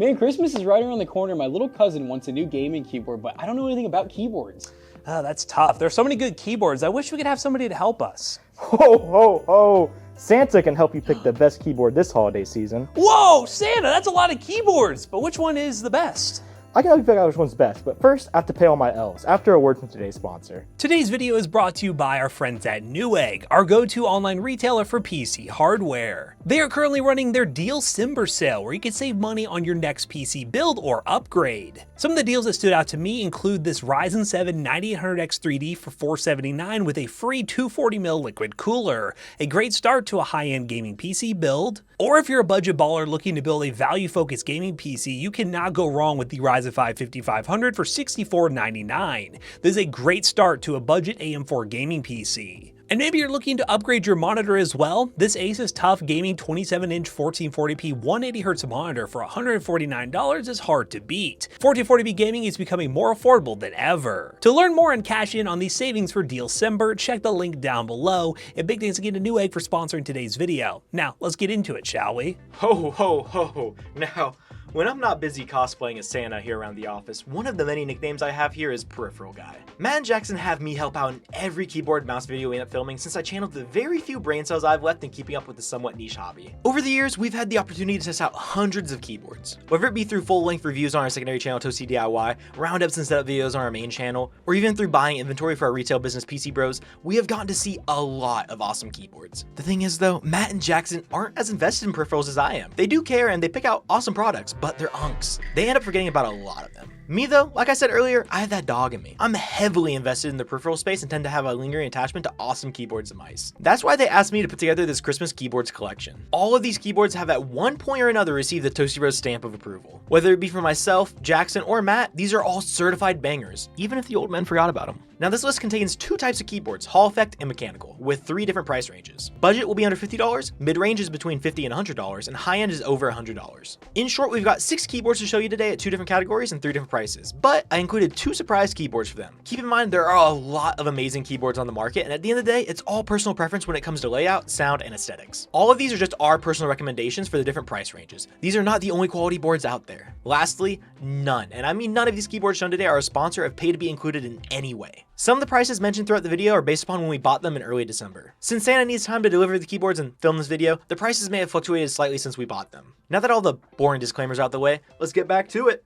Man, Christmas is right around the corner. My little cousin wants a new gaming keyboard, but I don't know anything about keyboards. Oh, that's tough. There's so many good keyboards. I wish we could have somebody to help us. Ho, ho, ho! Santa can help you pick the best keyboard this holiday season. Whoa, Santa, that's a lot of keyboards, but which one is the best? I can help you figure out which one's best, but first I have to pay all my L's after a word from today's sponsor. Today's video is brought to you by our friends at Newegg, our go-to online retailer for PC hardware. They are currently running their December sale where you can save money on your next PC build or upgrade. Some of the deals that stood out to me include this Ryzen 7 9800X 3D for $479 with a free 240ml liquid cooler, a great start to a high-end gaming PC build. Or if you're a budget baller looking to build a value-focused gaming PC, you cannot go wrong with the Ryzen 5 5500 for $64.99. This is a great start to a budget AM4 gaming PC. And maybe you're looking to upgrade your monitor as well. This Asus TUF Gaming 27-inch 1440p 180Hz monitor for $149 is hard to beat. 1440p gaming is becoming more affordable than ever. To learn more and cash in on these savings for December, check the link down below. And big thanks again to Newegg for sponsoring today's video. Now, let's get into it, shall we? Ho, ho, ho. Now, when I'm not busy cosplaying as Santa here around the office, one of the many nicknames I have here is Peripheral Guy. Matt and Jackson have me help out in every keyboard mouse video we end up filming since I channeled the very few brain cells I've left in keeping up with this somewhat niche hobby. Over the years, we've had the opportunity to test out hundreds of keyboards. Whether it be through full-length reviews on our secondary channel Toasty DIY, roundups and setup videos on our main channel, or even through buying inventory for our retail business PC Bros, we have gotten to see a lot of awesome keyboards. The thing is though, Matt and Jackson aren't as invested in peripherals as I am. They do care and they pick out awesome products, but they're unks. They end up forgetting about a lot of them. Me though, like I said earlier, I have that dog in me. I'm heavily invested in the peripheral space and tend to have a lingering attachment to awesome keyboards and mice. That's why they asked me to put together this Christmas keyboards collection. All of these keyboards have at one point or another received the Toasty Bros stamp of approval. Whether it be for myself, Jackson, or Matt, these are all certified bangers, even if the old men forgot about them. Now this list contains two types of keyboards, Hall Effect and Mechanical, with 3 different price ranges. Budget will be under $50, mid-range is between $50 and $100, and high-end is over $100. In short, we've got 6 keyboards to show you today at 2 different categories and 3 different prices, but I included 2 surprise keyboards for them. Keep in mind there are a lot of amazing keyboards on the market, and at the end of the day, it's all personal preference when it comes to layout, sound, and aesthetics. All of these are just our personal recommendations for the different price ranges. These are not the only quality boards out there. Lastly, none, and I mean none of these keyboards shown today are a sponsor or have paid to be included in any way. Some of the prices mentioned throughout the video are based upon when we bought them in early December. Since Santa needs time to deliver the keyboards and film this video, the prices may have fluctuated slightly since we bought them. Now that all the boring disclaimers are out the way, let's get back to it.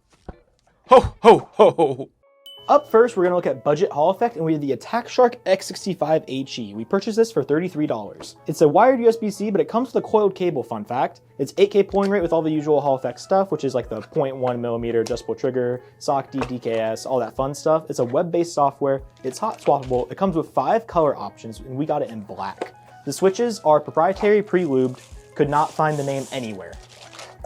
Ho, ho, ho, ho. Up first, we're going to look at budget Hall Effect, and we have the Shark X65 HE. We purchased this for $33. It's a wired USB-C, but it comes with a coiled cable, fun fact. It's 8K polling rate with all the usual Hall Effect stuff, which is like the 0.1mm adjustable trigger, SOC-D, DKS, all that fun stuff. It's a web-based software. It's hot swappable. It comes with 5 color options, and we got it in black. The switches are proprietary, pre-lubed, could not find the name anywhere.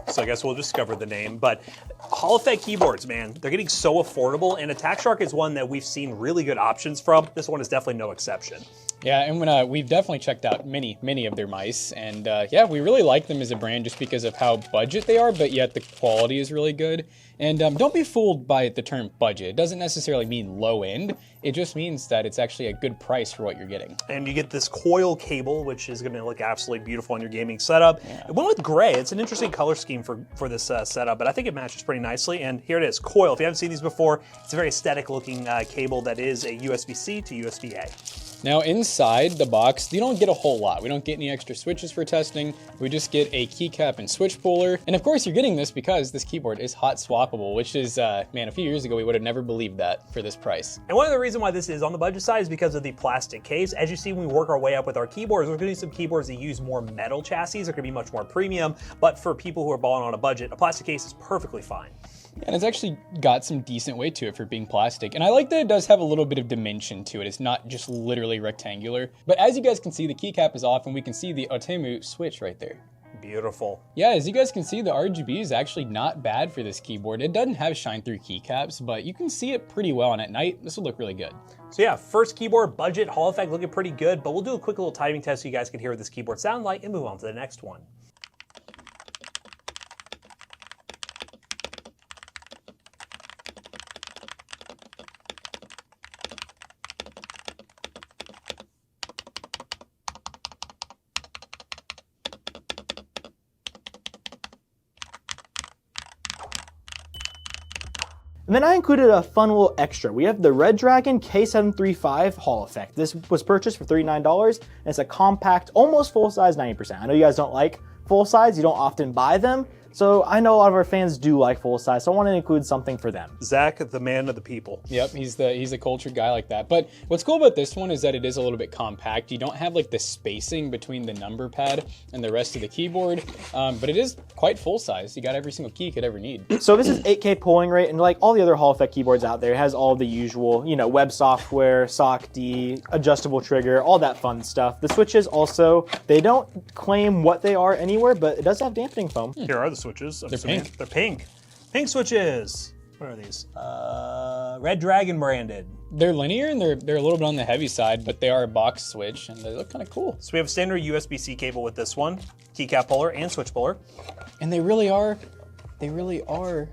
So I guess we'll discover the name, but Hall Effect keyboards, man, they're getting so affordable, and Shark is one that we've seen really good options from. This one is definitely no exception. Yeah, and when, we've definitely checked out many of their mice, and yeah, we really like them as a brand just because of how budget they are, but yet the quality is really good. And don't be fooled by the term budget. It doesn't necessarily mean low end. It just means that it's actually a good price for what you're getting. And you get this coil cable, which is going to look absolutely beautiful on your gaming setup. Yeah. It went with gray. It's an interesting color scheme for this setup, but I think it matches pretty nicely. And here it is, coil. If you haven't seen these before, it's a very aesthetic looking cable that is a USB-C to USB-A. Now inside the box, you don't get a whole lot. We don't get any extra switches for testing. We just get a keycap and switch puller. And of course you're getting this because this keyboard is hot swappable, which is, man, a few years ago we would have never believed that for this price. And one of the reasons why this is on the budget side is because of the plastic case. As you see, when we work our way up with our keyboards, there's gonna be some keyboards that use more metal chassis. They're gonna be much more premium, but for people who are balling on a budget, a plastic case is perfectly fine. And it's actually got some decent weight to it for being plastic. And I like that it does have a little bit of dimension to it. It's not just literally rectangular. But as you guys can see, the keycap is off and we can see the Otemu switch right there. Beautiful. Yeah, as you guys can see, the RGB is actually not bad for this keyboard. It doesn't have shine-through keycaps, but you can see it pretty well, and at night, this will look really good. So yeah, first keyboard, budget, Hall Effect looking pretty good, but we'll do a quick little timing test so you guys can hear what this keyboard sounds like and move on to the next one. And then I included a fun little extra. We have the Redragon K735 Hall effect. This was purchased for $39, and it's a compact, almost full-size 90%. I know you guys don't like full-size, you don't often buy them, so I know a lot of our fans do like full-size, so I want to include something for them. Zack, the man of the people. Yep, he's a cultured guy like that. But what's cool about this one is that it is a little bit compact. You don't have like the spacing between the number pad and the rest of the keyboard, but it is quite full-size. You got every single key you could ever need. So this is 8K polling rate, and like all the other Hall effect keyboards out there, it has all the usual, you know, web software, SOC-D, adjustable trigger, all that fun stuff. The switches also, they don't claim what they are anywhere, but it does have dampening foam. Here are the switches. They're pink. They're pink. Pink switches. What are these? Redragon branded. They're linear and they're a little bit on the heavy side, but they are a box switch and they look kind of cool. So we have a standard USB-C cable with this one, keycap puller and switch puller. And they really are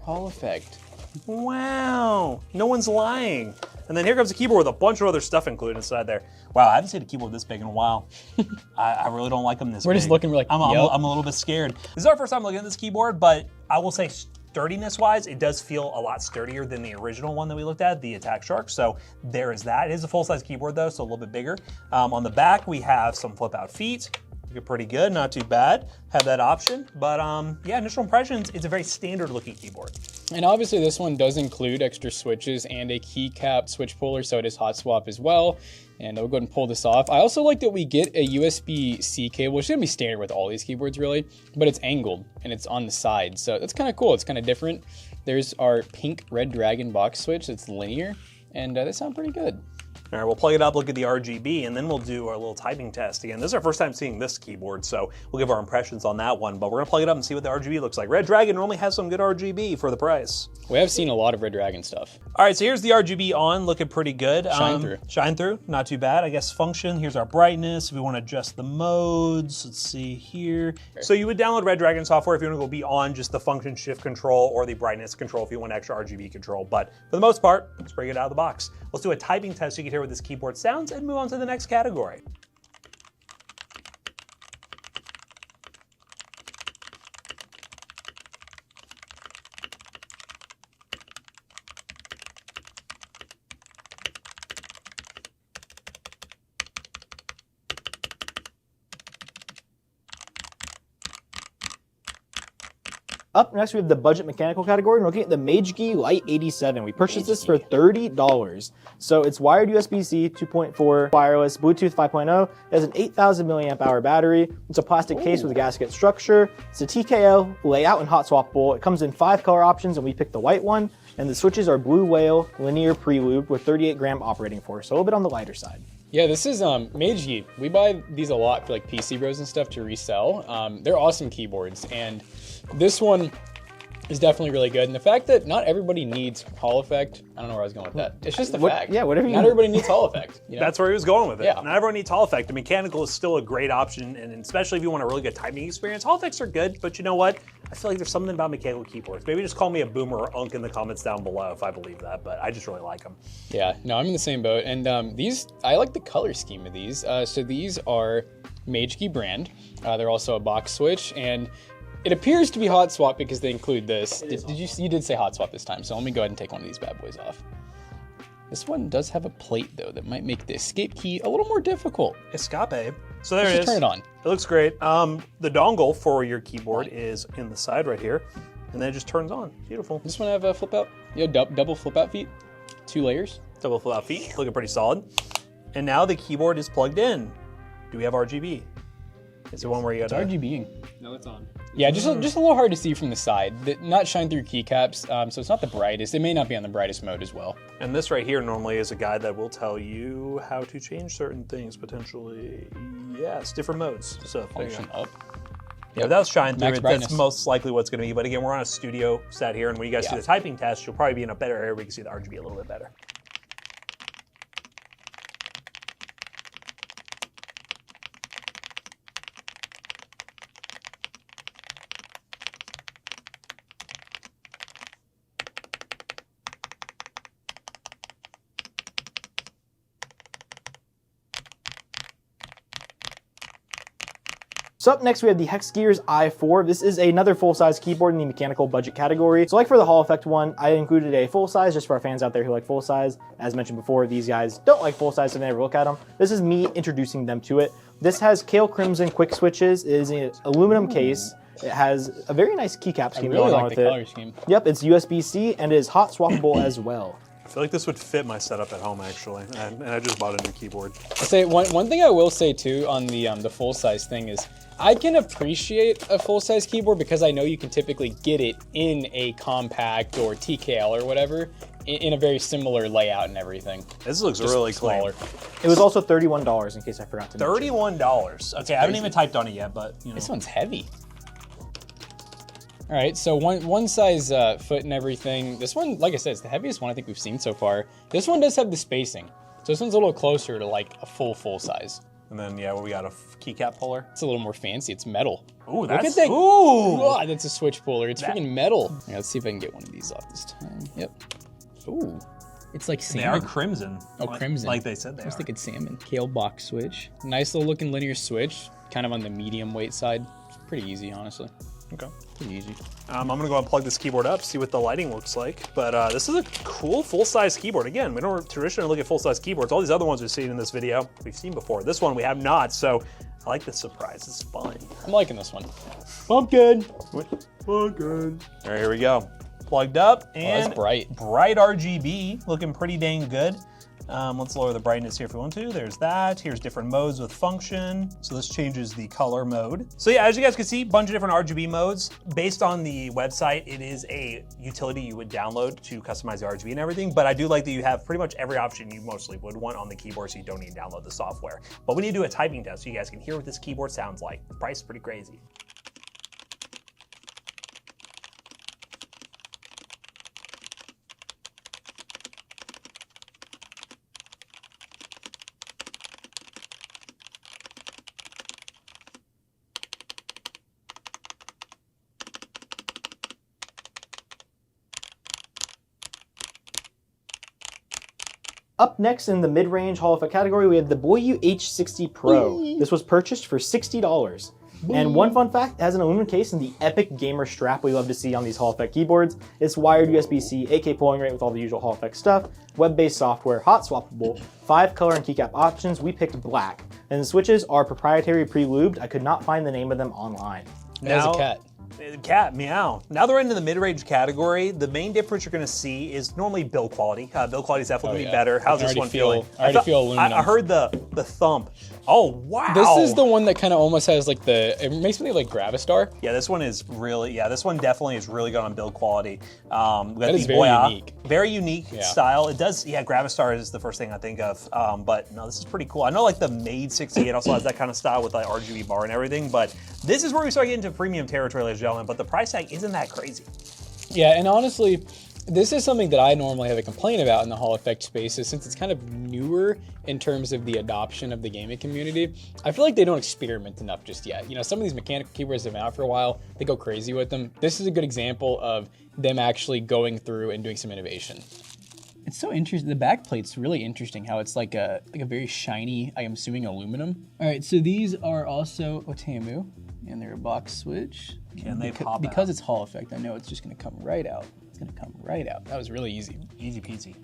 Hall effect. Wow, no one's lying. And then here comes a keyboard with a bunch of other stuff included inside there. Wow, I haven't seen a keyboard this big in a while. I really don't like them this big. We're just looking, we're like, I'm a little bit scared. This is our first time looking at this keyboard, but I will say sturdiness-wise, it does feel a lot sturdier than the original one that we looked at, the Attack Shark. So there is that. It is a full-size keyboard though, so a little bit bigger. On the back, we have some flip-out feet. Looking pretty good, not too bad. Have that option, but yeah, initial impressions, it's a very standard-looking keyboard. And obviously this one does include extra switches and a keycap switch puller, so it is hot swap as well. And I'll go ahead and pull this off. I also like that we get a USB-C cable, which shouldn't be standard with all these keyboards really, but it's angled and it's on the side. So that's kind of cool, it's kind of different. There's our pink Redragon box switch, it's linear, and they sound pretty good. All right, we'll plug it up, look at the RGB, and then we'll do our little typing test. Again, this is our first time seeing this keyboard, so we'll give our impressions on that one, but we're gonna plug it up and see what the RGB looks like. Redragon normally has some good RGB for the price. We have seen a lot of Redragon stuff. All right, so here's the RGB on, looking pretty good. Shine through. Shine through, not too bad. I guess function, here's our brightness. If we wanna adjust the modes, let's see here. Okay. So you would download Redragon software if you wanna go beyond just the function shift control or the brightness control if you want extra RGB control, but for the most part, let's bring it out of the box. Let's do a typing test so you can hear what this keyboard sounds and move on to the next category. Up next, we have the budget mechanical category, and we're looking at the MageGee LIGHT87. We purchased this for $30. So it's wired USB-C, 2.4 wireless, Bluetooth 5.0. It has an 8,000 milliamp hour battery. It's a plastic case with a gasket structure. It's a TKO layout and hot swappable. It comes in 5 color options, and we picked the white one. And the switches are Blue Whale linear pre-lube with 38 gram operating force, so a little bit on the lighter side. Yeah, this is MageGee. We buy these a lot for like PC bros and stuff to resell. They're awesome keyboards, and this one is definitely really good. And the fact that not everybody needs Hall effect, I don't know where I was going with that. It's just the fact. Yeah, whatever you Not everybody needs Hall effect. You know? That's where he was going with it. Yeah. Not everyone needs Hall effect. The mechanical is still a great option, and especially if you want a really good typing experience. Hall effects are good, but you know what? I feel like there's something about mechanical keyboards. Maybe just call me a boomer or unk in the comments down below if I believe that, but I just really like them. Yeah, no, I'm in the same boat. And these, I like the color scheme of these. So these are MageGee brand. They're also a box switch, and it appears to be hot swap because they include this. You did say hot swap this time, so let me go ahead and take one of these bad boys off. This one does have a plate though that might make the escape key a little more difficult. Escape. So there Let's it just is. turn it on. It looks great. The dongle for your keyboard is in the side right here, and then it just turns on. Beautiful. This one have a flip out, double flip out feet, 2 layers. Double flip out feet, looking pretty solid. And now the keyboard is plugged in. Do we have RGB? Is there one where you got RGBing? No, it's on. Yeah, just a little hard to see from the side. Not shine through keycaps, so it's not the brightest. It may not be on the brightest mode as well. And this right here normally is a guide that will tell you how to change certain things potentially. Yes, different modes. So Function up. Yeah, that's shine through. Max That's brightness. most likely what's going to be. But again, we're on a studio set here, and when you guys see Yeah. the typing test, you'll probably be in a better area where you can see the RGB a little bit better. So up next we have the Hexgears I4. This is another full-size keyboard in the mechanical budget category. So like for the Hall Effect one, I included a full-size just for our fans out there who like full-size. As mentioned before, these guys don't like full-size, so they never look at them. This is me introducing them to it. This has Kale Crimson quick switches. It is an aluminum case. It has a very nice keycap scheme going on with it. color scheme. Yep, it's USB-C and it is hot swappable as well. I feel like this would fit my setup at home actually, and I just bought a new keyboard. I'll say one thing I will say too on the full-size thing is I can appreciate a full-size keyboard because I know you can typically get it in a compact or TKL or whatever in a very similar layout and everything. This looks Just really smaller. clean. It was also $31 in case I forgot to mention. $31. Okay, I haven't even typed on it yet, but you know. This one's heavy. All right, so one size foot and everything. This one, like I said, is the heaviest one I think we've seen so far. This one does have the spacing. So this one's a little closer to like a full size. And then yeah, we got a keycap puller. It's a little more fancy. It's metal. Ooh, Look that's at that. ooh. Oh, that's a switch puller. It's freaking metal. Yeah, let's see if I can get one of these off this time. Yep. Ooh, it's like salmon. They are crimson. Oh, crimson. Like they said they I was are. thinking salmon. Kale box switch. Nice little looking linear switch. Kind of on the medium weight side. It's pretty easy, honestly. Okay. Pretty easy. I'm gonna go and plug this keyboard up, see what the lighting looks like. But this is a cool full-size keyboard. Again, we don't traditionally look at full-size keyboards. All these other ones we've seen in this video, we've seen before. This one we have not, so I like this surprise. It's fun. I'm liking this one. Pumpkin. Pumpkin. All right, here we go. Plugged up and that's bright. Bright RGB, looking pretty dang good. Let's lower the brightness here if we want to. There's that. Here's different modes with function. So this changes the color mode. So yeah, as you guys can see, a bunch of different RGB modes. Based on the website, it is a utility you would download to customize the RGB and everything. But I do like that you have pretty much every option you mostly would want on the keyboard, so you don't need to download the software. But we need to do a typing test so you guys can hear what this keyboard sounds like. The price is pretty crazy. Up next in the mid-range Hall Effect category, we have the BOYI H60 Pro. This was purchased for $60. And one fun fact, it has an aluminum case and the epic gamer strap we love to see on these Hall Effect keyboards. It's wired USB-C, 8K polling rate with all the usual Hall Effect stuff, web-based software, hot swappable, 5 color and keycap options. We picked black. And the switches are proprietary pre-lubed. I could not find the name of them online. There's a cat. Cat, meow. Now they're into the mid-range category. The main difference you're gonna see is normally build quality. Build quality is definitely gonna be better. How's this one feeling? I already feel aluminum. I heard the thump. Oh, wow. This is the one that kind of almost has like it makes me think like Gravistar. Yeah, this one is really, this one definitely is really good on build quality. We got That is the very BOYI, unique. Very unique style. It does, Gravistar is the first thing I think of. But no, this is pretty cool. I know like the MageGee also has that kind of style with like RGB bar and everything, but this is where we start getting into premium territory, ladies and gentlemen, but the price tag isn't that crazy. Yeah, and honestly, this is something that I normally have a complaint about in the Hall Effect spaces, since it's kind of newer in terms of the adoption of the gaming community. I feel like they don't experiment enough just yet. You know, some of these mechanical keyboards have been out for a while, they go crazy with them. This is a good example of them actually going through and doing some innovation. It's so interesting. The back plate's really interesting how it's like a very shiny, I'm assuming aluminum. All right, so these are also Otemu, and they're a box switch. Can they pop Because out? it's Hall Effect, I know it's just gonna come right out. It's gonna come right out. That was really easy. Easy peasy.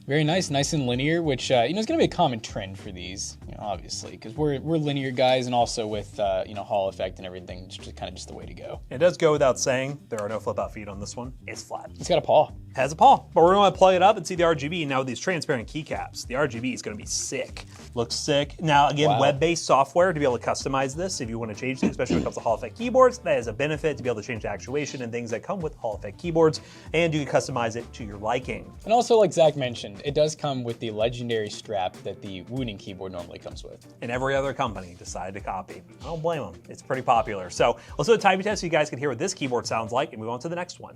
Very nice and linear, which you know is going to be a common trend for these, you know, obviously, because we're linear guys, and also with you know, Hall Effect and everything, it's just kind of just the way to go. It does go without saying, there are no flip-out feet on this one. It's flat. It's got a paw. Has a paw, but we're going to plug it up and see the RGB. Now with these transparent keycaps, the RGB is going to be sick. Looks sick. Now again, Wow. web-based software to be able to customize this if you want to change things, especially when it comes to Hall Effect keyboards. That is a benefit to be able to change the actuation and things that come with Hall Effect keyboards, and you can customize it to your liking. And also, like Zach mentioned, it does come with the legendary strap that the Wooning keyboard normally comes with. And every other company decided to copy. I don't blame them. It's pretty popular. So let's do a typing test so you guys can hear what this keyboard sounds like and move on to the next one.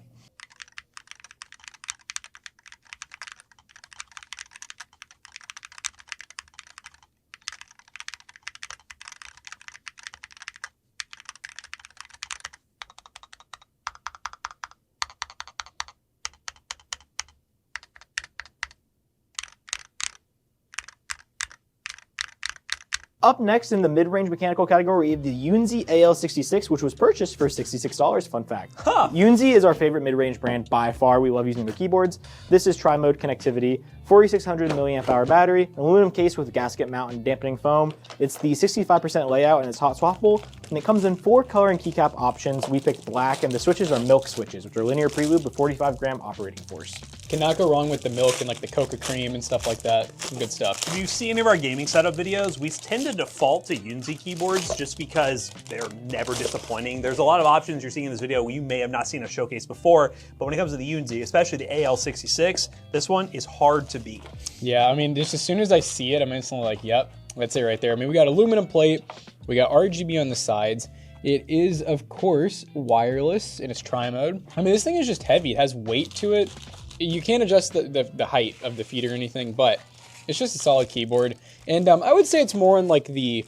Up next in the mid-range mechanical category, we have the Yunzii AL66, which was purchased for $66, fun fact. Huh. Yunzii is our favorite mid-range brand by far. We love using their keyboards. This is tri-mode connectivity, 4600 milliamp hour battery, aluminum case with gasket mount and dampening foam. It's the 65% layout and it's hot swappable, and it comes in 4 color and keycap options. We picked black, and the switches are milk switches, which are linear preloop with 45 gram operating force. Cannot go wrong with the milk and like the coca cream and stuff like that. Some good stuff. If you see any of our gaming setup videos, we tend to default to Yunzii keyboards just because they're never disappointing. There's a lot of options you're seeing in this video you may have not seen us showcase before, but when it comes to the Yunzii, especially the AL66, this one is hard to beat. Yeah, I mean, just as soon as I see it, I'm instantly like, yep, that's it right there. I mean, we got aluminum plate, we got RGB on the sides. It is, of course, wireless in its tri-mode. I mean, this thing is just heavy. It has weight to it. You can't adjust the height of the feet or anything, but it's just a solid keyboard. And I would say it's more on like the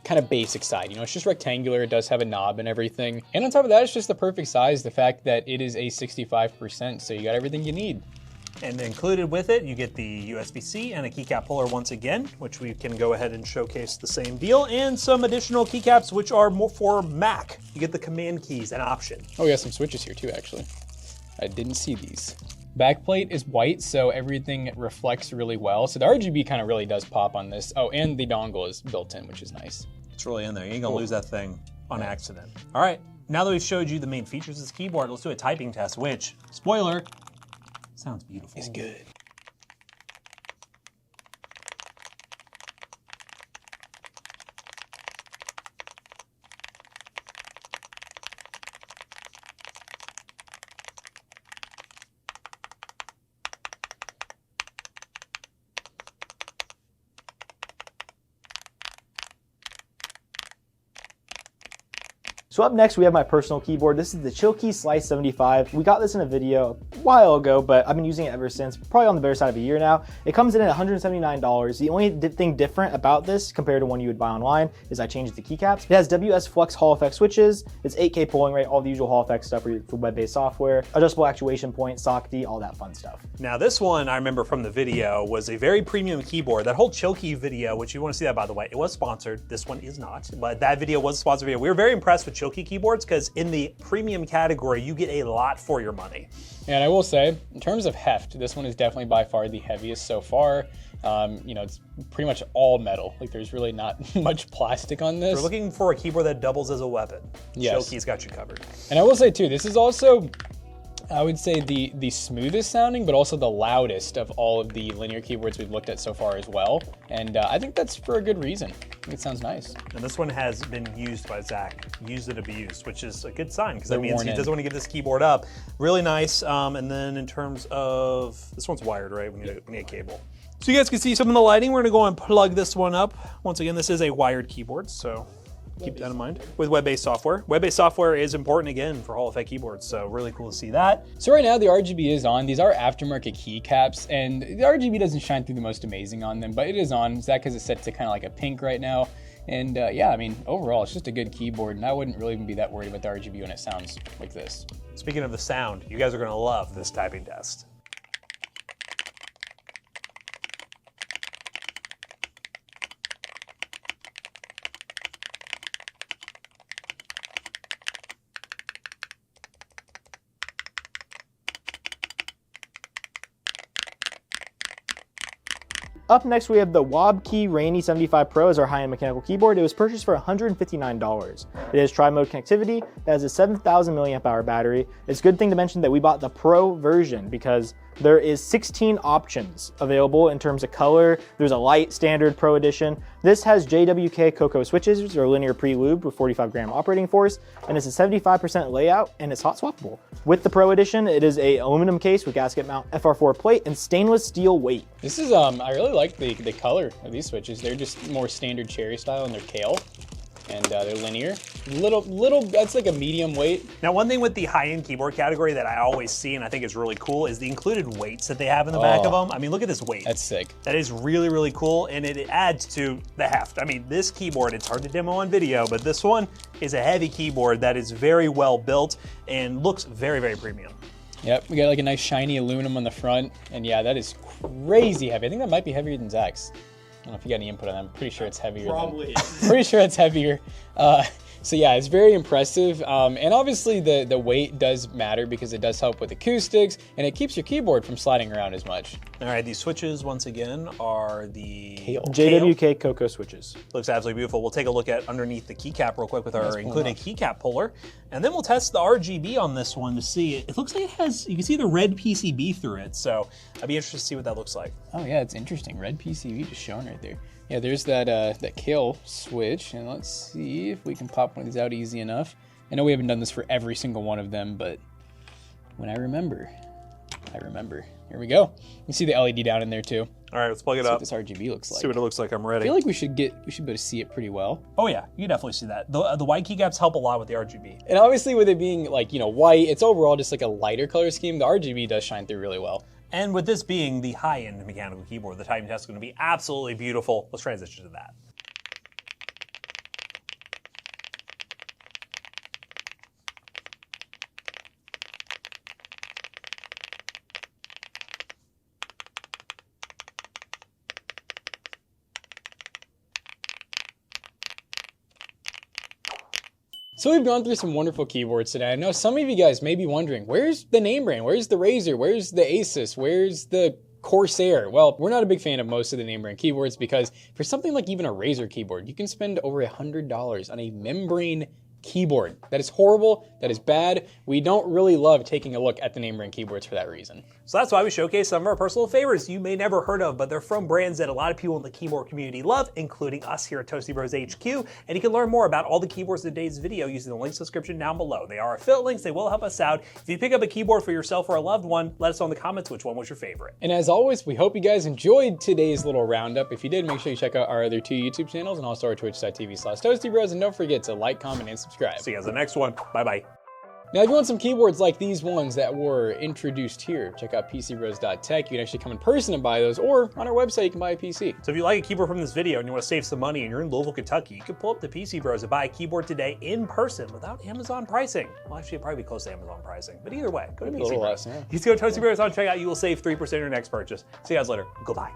kind of basic side. You know, it's just rectangular. It does have a knob and everything. And on top of that, it's just the perfect size. The fact that it is a 65%, so you got everything you need. And included with it, you get the USB-C and a keycap puller once again, which we can go ahead and showcase the same deal, and some additional keycaps which are more for Mac. You get the command keys, an option. Oh, we got some switches here too, actually. I didn't see these. Backplate is white, so everything reflects really well. So the RGB kind of really does pop on this. Oh, and the dongle is built in, which is nice. It's really in there. You ain't gonna lose that thing on accident. All right, now that we've showed you the main features of this keyboard, let's do a typing test, which, spoiler, sounds beautiful. It's good. So up next, we have my personal keyboard. This is the Chilkey Slice75. We got this in a video a while ago, but I've been using it ever since, probably on the better side of a year now. It comes in at $179. The only thing different about this compared to one you would buy online is I changed the keycaps. It has WS Flux Hall effect switches. It's 8K polling rate, all the usual Hall effect stuff for web-based software, adjustable actuation point, SOCD, all that fun stuff. Now this one, I remember from the video, was a very premium keyboard. That whole Chilkey video, which you want to see that by the way, it was sponsored. This one is not, but that video was a sponsored video. We were very impressed with Chilkey keyboards because in the premium category, you get a lot for your money. And I will say, in terms of heft, this one is definitely by far the heaviest so far. You know, it's pretty much all metal. Like there's really not much plastic on this. If you're looking for a keyboard that doubles as a weapon, yes. Chilkey's got you covered. And I will say too, this is also, I would say the smoothest sounding, but also the loudest of all of the linear keyboards we've looked at so far as well. And I think that's for a good reason. I think it sounds nice. And this one has been used by Zack, used and abused, which is a good sign because that means he doesn't want to give this keyboard up. Really nice. And then in terms of, this one's wired, right? We need a cable. So you guys can see some of the lighting. We're gonna go and plug this one up. Once again, this is a wired keyboard, so keep that in mind. With web-based software. Web-based software is important again for Hall effect keyboards, so really cool to see that. So right now the RGB is on. These are aftermarket keycaps, and the RGB doesn't shine through the most amazing on them, but it is on. Zack has it set to kind of like a pink right now. And yeah, I mean, overall, it's just a good keyboard, and I wouldn't really even be that worried about the RGB when it sounds like this. Speaking of the sound, you guys are gonna love this typing test. Up next, we have the Wobkey Rainy75 PRO as our high-end mechanical keyboard. It was purchased for $159. It has tri-mode connectivity. It has a 7,000 milliamp hour battery. It's a good thing to mention that we bought the Pro version because there is 16 options available in terms of color. There's a light, standard, Pro edition. This has JWK Cocoa switches, which are linear pre-lubed with 45 gram operating force, and it's a 75% layout, and it's hot swappable. With the Pro edition, it is a aluminum case with gasket mount FR4 plate and stainless steel weight. This is, I really like the color of these switches. They're just more standard cherry style, and they're kale. And they're linear. Little, that's like a medium weight. Now, one thing with the high-end keyboard category that I always see and I think is really cool is the included weights that they have in the back of them. I mean, look at this weight. That's sick. That is really, really cool, and it adds to the heft. I mean, this keyboard, it's hard to demo on video, but this one is a heavy keyboard that is very well built and looks very, very premium. Yep, we got like a nice shiny aluminum on the front, and yeah, that is crazy heavy. I think that might be heavier than Zack's. don't know if you got any input on that. I'm pretty sure it's heavier. Probably. Pretty sure it's heavier. So yeah, it's very impressive. And obviously the weight does matter because it does help with acoustics and it keeps your keyboard from sliding around as much. All right, these switches, once again, are the JWK Cocoa switches. Looks absolutely beautiful. We'll take a look at underneath the keycap real quick with our included keycap puller. And then we'll test the RGB on this one to see. It looks like it has, you can see the red PCB through it. So I'd be interested to see what that looks like. Oh yeah, it's interesting. Red PCB just showing right there. Yeah, there's that that Kale switch, and let's see if we can pop one of these out easy enough. I know we haven't done this for every single one of them, but when I remember. Here we go. You can see the LED down in there too. All right, let's plug it See what up. this RGB looks like. See what it looks like. I'm I ready. feel like we should be able to see it pretty well. Oh yeah, you can definitely see that. The white keycaps help a lot with the RGB. And obviously with it being like, white, it's overall just like a lighter color scheme. The RGB does shine through really well. And with this being the high-end mechanical keyboard, the Titan test is going to be absolutely beautiful. Let's transition to that. So we've gone through some wonderful keyboards today. I know some of you guys may be wondering, where's the name brand? Where's the Razer? Where's the Asus? Where's the Corsair? Well, we're not a big fan of most of the name brand keyboards because for something like even a Razer keyboard, you can spend over $100 on a membrane keyboard. That is horrible. That is bad. We don't really love taking a look at the name brand keyboards for that reason. So that's why we showcase some of our personal favorites you may never heard of, but they're from brands that a lot of people in the keyboard community love, including us here at Toasty Bros HQ. And you can learn more about all the keyboards in today's video using the links in the description down below. They are affiliate links. They will help us out. If you pick up a keyboard for yourself or a loved one, let us know in the comments which one was your favorite. And as always, we hope you guys enjoyed today's little roundup. If you did, make sure you check out our other 2 YouTube channels and also our twitch.tv/ToastyBros. And don't forget to like, comment, and subscribe. See you guys in the next one. Bye-bye. Now, if you want some keyboards like these ones that were introduced here, check out PCBros.tech. You can actually come in person and buy those, or on our website, you can buy a PC. So if you like a keyboard from this video and you want to save some money and you're in Louisville, Kentucky, you can pull up the PC Bros and buy a keyboard today in person without Amazon pricing. Well, actually, it'd probably be close to Amazon pricing, but either way, go to Maybe PC a little Bros. less, yeah. You can go to Toasty Bros on checkout. You will save 3% on your next purchase. See you guys later. Goodbye.